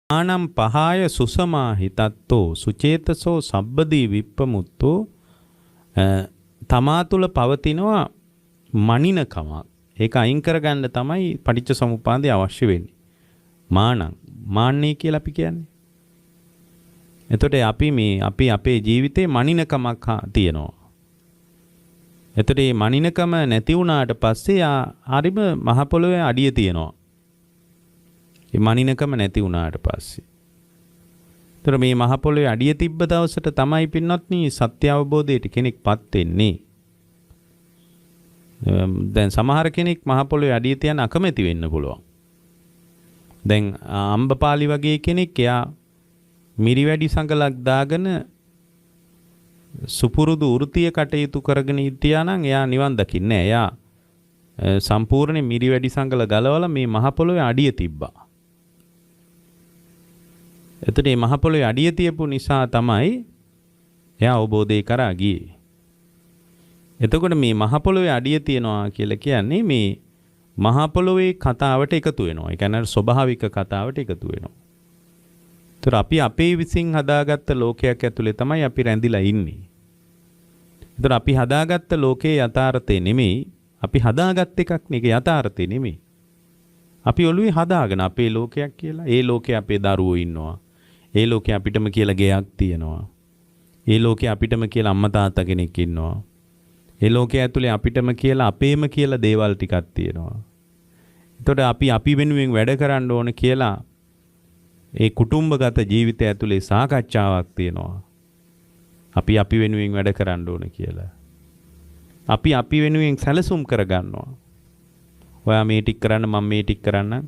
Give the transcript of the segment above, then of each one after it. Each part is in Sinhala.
ආනම් පහාය සුසමා හිතත්තෝ සුචේතසෝ සබ්බදී විප්පමුත්තෝ තමා තුළ පවතිනවා මනිනකමක්. ඒක අයින් කරගන්න තමයි පටිච්ච සමුප්පාදය අවශ්‍ය වෙන්නේ. මාන්නේ කියලා අපි කියන්නේ. එතකොට අපි අපේ ජීවිතේ මනිනකමක් තියෙනවා. එතකොට මේ මනිනකම නැති වුණාට පස්සේ හරිම මහ පොළොවේ අඩිය තියෙනවා. මේ මනිනකම නැති වුණාට පස්සේ. එතකොට මේ මහ පොළොවේ අඩිය තිබ්බ දවසට තමයි පින්වත්නි සත්‍ය අවබෝධයට කෙනෙක්පත් වෙන්නේ. දැන් සමහර කෙනෙක් මහ පොළොවේ අඩිය තියන්න අකමැති වෙන්න පුළුවන්. දැන් අම්බපාලි වගේ කෙනෙක් එයා මිරිවැඩි සංගලක් දාගෙන සුපුරුදු වෘත්තීය කටයුතු කරගෙන හිටියා නම් එයා නිවන් දකින්නේ නැහැ. එයා සම්පූර්ණ මිරිවැඩි සංගල ගලවලා මේ මහ පොළොවේ අඩිය තිබ්බා. එතකොට මේ මහ පොළොවේ අඩිය තියපු නිසා තමයි එයා අවබෝධය කරා ගියේ. එතකොට මේ මහ පොළොවේ අඩිය තියනවා කියලා කියන්නේ මේ මහ පොළොවේ කතාවට එකතු වෙනවා. ඒ කියන්නේ ස්වභාවික කතාවට එකතු වෙනවා. ඒතර අපි අපේ විසින් හදාගත්ත ලෝකයක් ඇතුලේ තමයි අපි රැඳිලා ඉන්නේ. ඒතර අපි හදාගත්ත ලෝකේ යථාර්ථය නෙමෙයි. අපි හදාගත් එකක් නේ. ඒක යථාර්ථය නෙමෙයි. අපි ඔළුවේ හදාගෙන අපේ ලෝකයක් කියලා. ඒ ලෝකේ අපේ දරුවෝ ඉන්නවා. ඒ ලෝකේ අපිටම කියලා ගෙයක් තියෙනවා. ඒ ලෝකේ අපිටම කියලා අම්මා තාත්තා කෙනෙක් ඉන්නවා. ඒ ලෝකයේ ඇතුලේ අපිටම කියලා අපේම කියලා දේවල් ටිකක් තියෙනවා. එතකොට අපි වෙනුවෙන් වැඩ කරන්න ඕන කියලා ඒ කුටුම්බගත ජීවිතය ඇතුලේ සාකච්ඡාවක් තියෙනවා. අපි වෙනුවෙන් වැඩ කරන්න ඕන කියලා. අපි වෙනුවෙන් සැලසුම් කරගන්නවා. ඔයා මේ ටික කරන්න මම මේ ටික කරන්න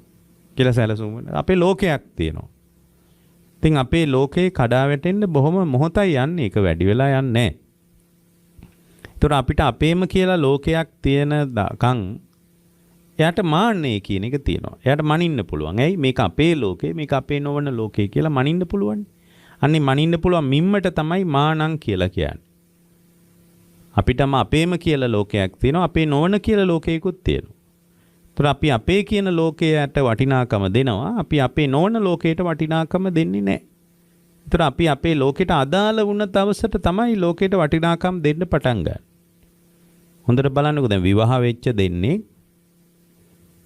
කියලා සැලසුම් අපේ ලෝකයක් තියෙනවා. ඉතින් අපේ ලෝකේ කඩා වැටෙන්න බොහොම මොහොතයි යන්නේ. ඒක වැඩි වෙලා යන්නේ නැහැ. ඒතර අපිට අපේම කියලා ලෝකයක් තියෙනකන් එයාට මාන්නේ කියන එක තියෙනවා. එයාට මනින්න පුළුවන්. ඇයි මේක අපේ ලෝකේ මේක අපේ නොවන ලෝකේ කියලා මනින්න පුළුවන්. අන්නේ මනින්න පුළුවන් මිම්මට තමයි මානං කියලා කියන්නේ. අපිටම අපේම කියලා ලෝකයක් තියෙනවා. අපේ නොවන කියලා ලෝකයකුත් තියෙනවා. ඒතර අපි අපේ කියන ලෝකයට වටිනාකම දෙනවා. අපි අපේ නොවන ලෝකයට වටිනාකම දෙන්නේ නැහැ. ඒතර අපි අපේ ලෝකයට අදාළ වුණ දවසට තමයි ලෝකයට වටිනාකම් දෙන්න පටන් ගන්න. හොඳට බලන්නකෝ දැන් විවාහ වෙච්ච දෙන්නේ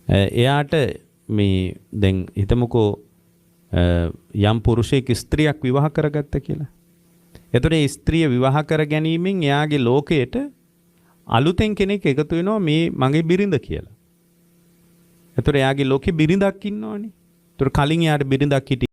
එයාට මේ දැන් හිතමුකෝ යම් පුරුෂයෙක් ස්ත්‍රියක් විවාහ කරගත්ත කියලා. එතකොට ඒ ස්ත්‍රිය විවාහ කර ගැනීමෙන් එයාගේ ලෝකයට අලුතෙන් කෙනෙක් එකතු වෙනවා මේ මගේ බිරිඳ කියලා. එතකොට එයාගේ ලෝකේ බිරිඳක් ඉන්නවනේ. එතකොට කලින් එයාට බිරිඳක් හිටියේ